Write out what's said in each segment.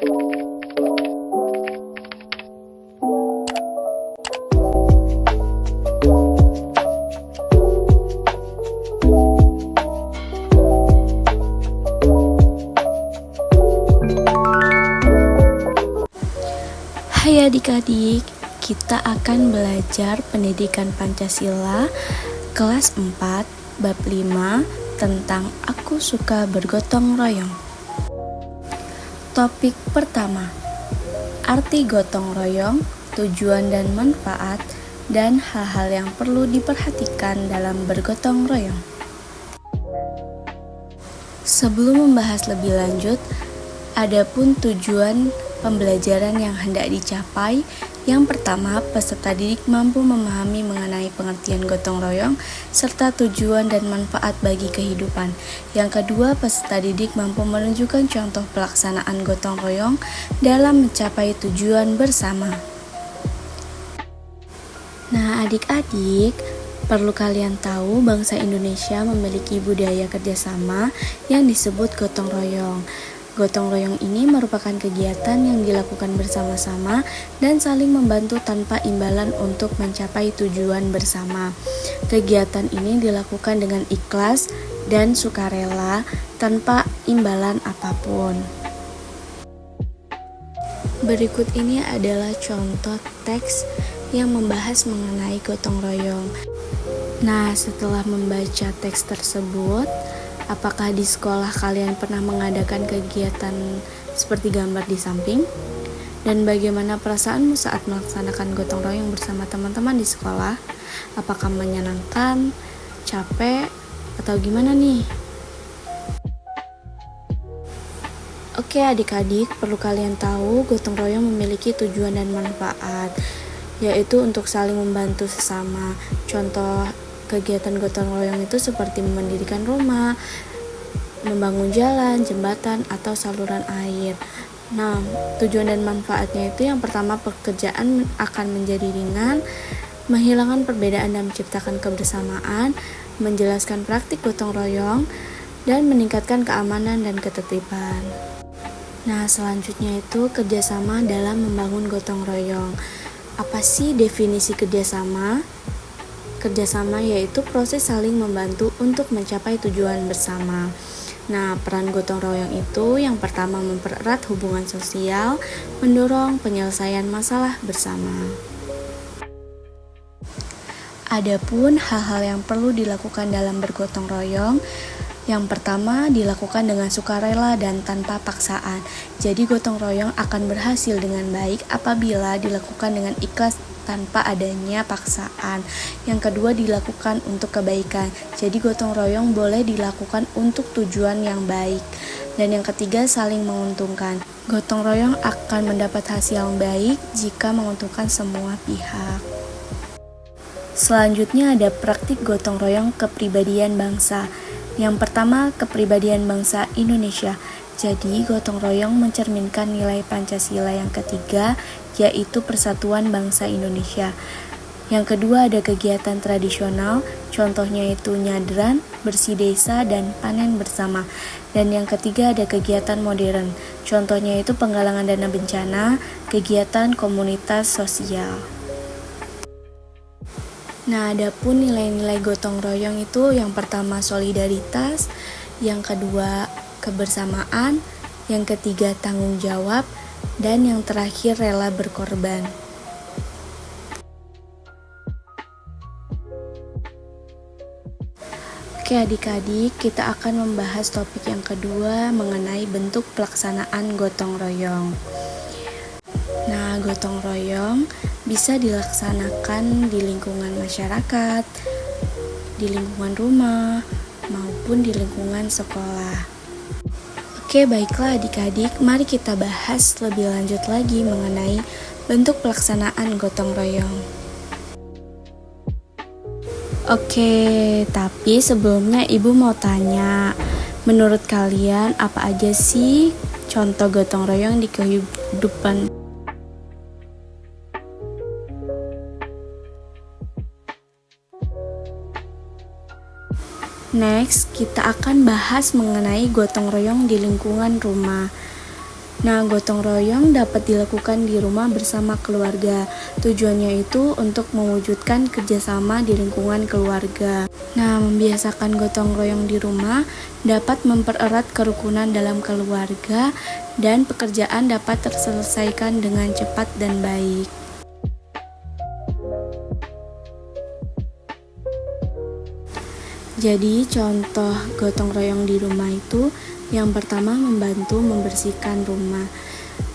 Hai adik-adik, kita akan belajar pendidikan Pancasila kelas 4 bab 5 tentang aku suka bergotong royong. Topik pertama, arti gotong royong, tujuan dan manfaat, dan hal-hal yang perlu diperhatikan dalam bergotong royong. Sebelum membahas lebih lanjut, adapun tujuan pembelajaran yang hendak dicapai. Yang pertama, peserta didik mampu memahami mengenai pengertian gotong royong serta tujuan dan manfaat bagi kehidupan. Yang kedua, peserta didik mampu menunjukkan contoh pelaksanaan gotong royong dalam mencapai tujuan bersama. Nah, adik-adik, perlu kalian tahu bangsa Indonesia memiliki budaya kerjasama yang disebut gotong royong. Gotong royong ini merupakan kegiatan yang dilakukan bersama-sama dan saling membantu tanpa imbalan untuk mencapai tujuan bersama. Kegiatan ini dilakukan dengan ikhlas dan sukarela tanpa imbalan apapun. Berikut ini adalah contoh teks yang membahas mengenai gotong royong. Nah, setelah membaca teks tersebut, apakah di sekolah kalian pernah mengadakan kegiatan seperti gambar di samping? Dan bagaimana perasaanmu saat melaksanakan gotong royong bersama teman-teman di sekolah? Apakah menyenangkan, capek, atau gimana nih? Oke adik-adik, perlu kalian tahu gotong royong memiliki tujuan dan manfaat, yaitu untuk saling membantu sesama. Contoh kegiatan gotong royong itu seperti mendirikan rumah, membangun jalan, jembatan, atau saluran air. Nah, tujuan dan manfaatnya itu yang pertama, pekerjaan akan menjadi ringan, menghilangkan perbedaan dan menciptakan kebersamaan, menjelaskan praktik gotong royong, dan meningkatkan keamanan dan ketertiban. Nah, selanjutnya itu kerjasama dalam membangun gotong royong. Apa sih definisi kerjasama? Kerjasama yaitu proses saling membantu untuk mencapai tujuan bersama. Nah, peran gotong royong itu yang pertama mempererat hubungan sosial, mendorong penyelesaian masalah bersama. Adapun hal-hal yang perlu dilakukan dalam bergotong royong, yang pertama dilakukan dengan sukarela dan tanpa paksaan. Jadi gotong royong akan berhasil dengan baik apabila dilakukan dengan ikhlas tanpa adanya paksaan. Yang kedua dilakukan untuk kebaikan. Jadi gotong royong boleh dilakukan untuk tujuan yang baik. Dan yang ketiga saling menguntungkan. Gotong royong akan mendapat hasil yang baik jika menguntungkan semua pihak. Selanjutnya ada praktik gotong royong kepribadian bangsa. Yang pertama, kepribadian bangsa Indonesia. Jadi, gotong royong mencerminkan nilai Pancasila yang ketiga, yaitu persatuan bangsa Indonesia. Yang kedua ada kegiatan tradisional, contohnya itu nyadran, bersih desa, dan panen bersama. Dan yang ketiga ada kegiatan modern, contohnya itu penggalangan dana bencana, kegiatan komunitas sosial. Nah, adapun nilai-nilai gotong royong itu yang pertama solidaritas, yang kedua kebersamaan, yang ketiga tanggung jawab, dan yang terakhir rela berkorban. Oke adik-adik, kita akan membahas topik yang kedua mengenai bentuk pelaksanaan gotong royong. Nah, gotong royong bisa dilaksanakan di lingkungan masyarakat, di lingkungan rumah, maupun di lingkungan sekolah. Oke, baiklah adik-adik, mari kita bahas lebih lanjut lagi mengenai bentuk pelaksanaan gotong royong. Oke, tapi sebelumnya Ibu mau tanya, menurut kalian apa aja sih contoh gotong royong di kehidupan? Next, kita akan bahas mengenai gotong royong di lingkungan rumah. Nah, gotong royong dapat dilakukan di rumah bersama keluarga. Tujuannya itu untuk mewujudkan kerjasama di lingkungan keluarga. Nah, membiasakan gotong royong di rumah dapat mempererat kerukunan dalam keluarga dan pekerjaan dapat terselesaikan dengan cepat dan baik. Jadi, contoh gotong royong di rumah itu yang pertama membantu membersihkan rumah.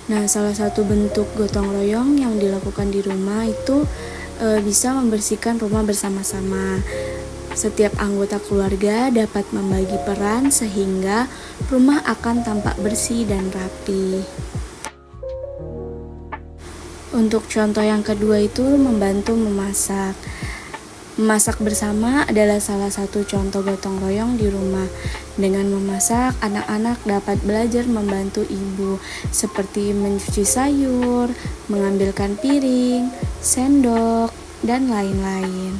Nah, salah satu bentuk gotong royong yang dilakukan di rumah itu bisa membersihkan rumah bersama-sama. Setiap anggota keluarga dapat membagi peran sehingga rumah akan tampak bersih dan rapi. Untuk contoh yang kedua itu membantu memasak. Memasak bersama adalah salah satu contoh gotong royong di rumah. Dengan memasak, anak-anak dapat belajar membantu ibu, seperti mencuci sayur, mengambilkan piring, sendok, dan lain-lain.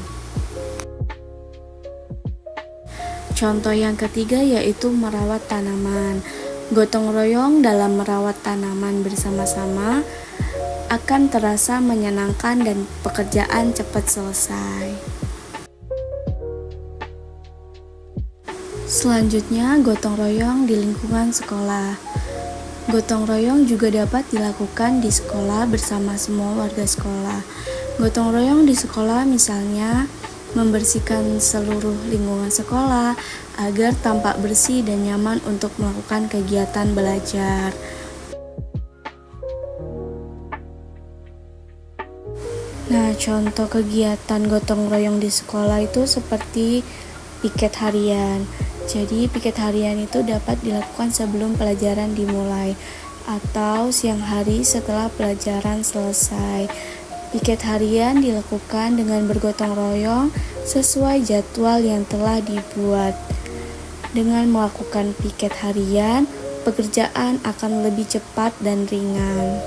Contoh yang ketiga yaitu merawat tanaman. Gotong royong dalam merawat tanaman bersama-sama akan terasa menyenangkan dan pekerjaan cepat selesai. Selanjutnya, gotong royong di lingkungan sekolah. Gotong royong juga dapat dilakukan di sekolah bersama semua warga sekolah. Gotong royong di sekolah misalnya membersihkan seluruh lingkungan sekolah agar tampak bersih dan nyaman untuk melakukan kegiatan belajar. Nah, contoh kegiatan gotong royong di sekolah itu seperti piket harian. Jadi, piket harian itu dapat dilakukan sebelum pelajaran dimulai atau siang hari setelah pelajaran selesai. Piket harian dilakukan dengan bergotong royong sesuai jadwal yang telah dibuat. Dengan melakukan piket harian, pekerjaan akan lebih cepat dan ringan.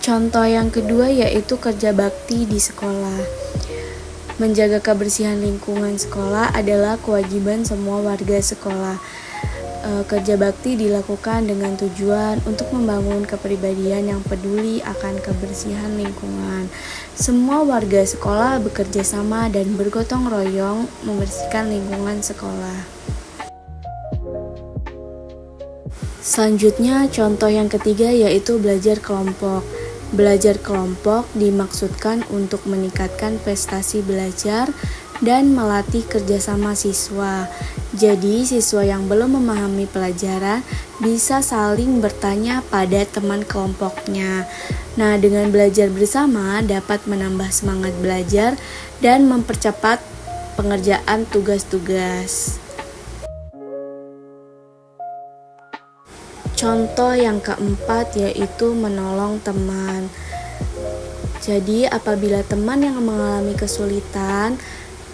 Contoh yang kedua yaitu kerja bakti di sekolah. Menjaga kebersihan lingkungan sekolah adalah kewajiban semua warga sekolah. Kerja bakti dilakukan dengan tujuan untuk membangun kepribadian yang peduli akan kebersihan lingkungan. Semua warga sekolah bekerja sama dan bergotong royong membersihkan lingkungan sekolah. Selanjutnya, contoh yang ketiga yaitu belajar kelompok. Belajar kelompok dimaksudkan untuk meningkatkan prestasi belajar dan melatih kerjasama siswa. Jadi, siswa yang belum memahami pelajaran bisa saling bertanya pada teman kelompoknya. Nah, dengan belajar bersama dapat menambah semangat belajar dan mempercepat pengerjaan tugas-tugas. Contoh yang keempat yaitu menolong teman. Jadi, apabila teman yang mengalami kesulitan,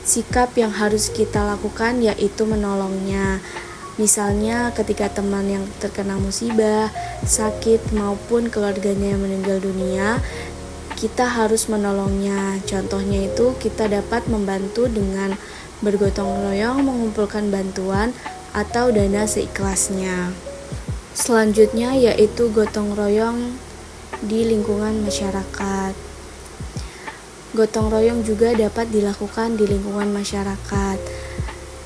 sikap yang harus kita lakukan yaitu menolongnya. Misalnya ketika teman yang terkena musibah, sakit maupun keluarganya yang meninggal dunia, kita harus menolongnya. Contohnya itu kita dapat membantu dengan bergotong royong mengumpulkan bantuan atau dana seikhlasnya. Selanjutnya yaitu gotong royong di lingkungan masyarakat. Gotong royong juga dapat dilakukan di lingkungan masyarakat.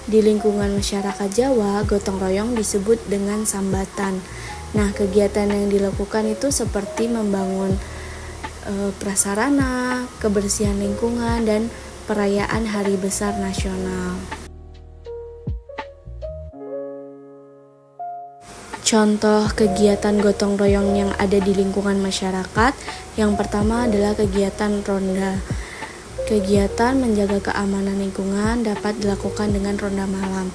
Di lingkungan masyarakat Jawa, gotong royong disebut dengan sambatan. Nah, kegiatan yang dilakukan itu seperti membangun prasarana, kebersihan lingkungan, dan perayaan hari besar nasional. Contoh kegiatan gotong royong yang ada di lingkungan masyarakat, yang pertama adalah kegiatan ronda. Kegiatan menjaga keamanan lingkungan dapat dilakukan dengan ronda malam.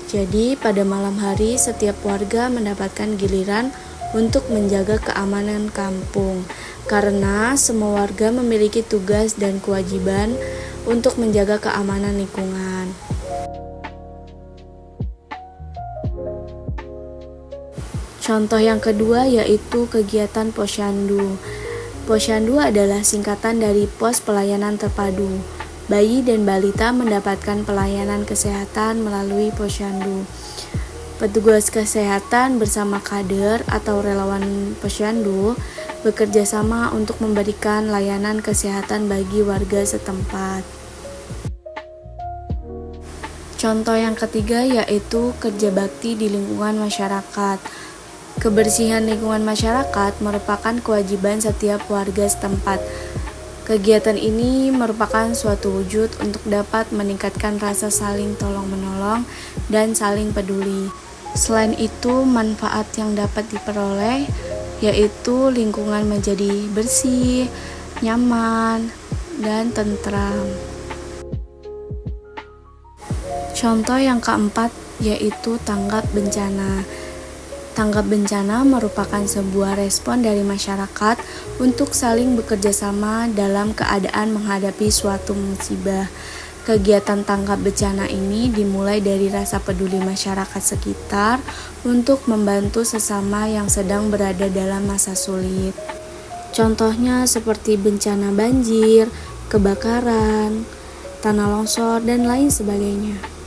Jadi, pada malam hari setiap warga mendapatkan giliran untuk menjaga keamanan kampung, karena semua warga memiliki tugas dan kewajiban untuk menjaga keamanan lingkungan. Contoh yang kedua yaitu kegiatan Posyandu. Posyandu adalah singkatan dari Pos Pelayanan Terpadu. Bayi dan balita mendapatkan pelayanan kesehatan melalui Posyandu. Petugas kesehatan bersama kader atau relawan posyandu bekerja sama untuk memberikan layanan kesehatan bagi warga setempat. Contoh yang ketiga yaitu kerja bakti di lingkungan masyarakat. Kebersihan lingkungan masyarakat merupakan kewajiban setiap warga setempat. Kegiatan ini merupakan suatu wujud untuk dapat meningkatkan rasa saling tolong-menolong dan saling peduli. Selain itu, manfaat yang dapat diperoleh yaitu lingkungan menjadi bersih, nyaman, dan tentram. Contoh yang keempat yaitu tanggap bencana. Tanggap bencana merupakan sebuah respon dari masyarakat untuk saling bekerja sama dalam keadaan menghadapi suatu musibah. Kegiatan tanggap bencana ini dimulai dari rasa peduli masyarakat sekitar untuk membantu sesama yang sedang berada dalam masa sulit. Contohnya seperti bencana banjir, kebakaran, tanah longsor, dan lain sebagainya.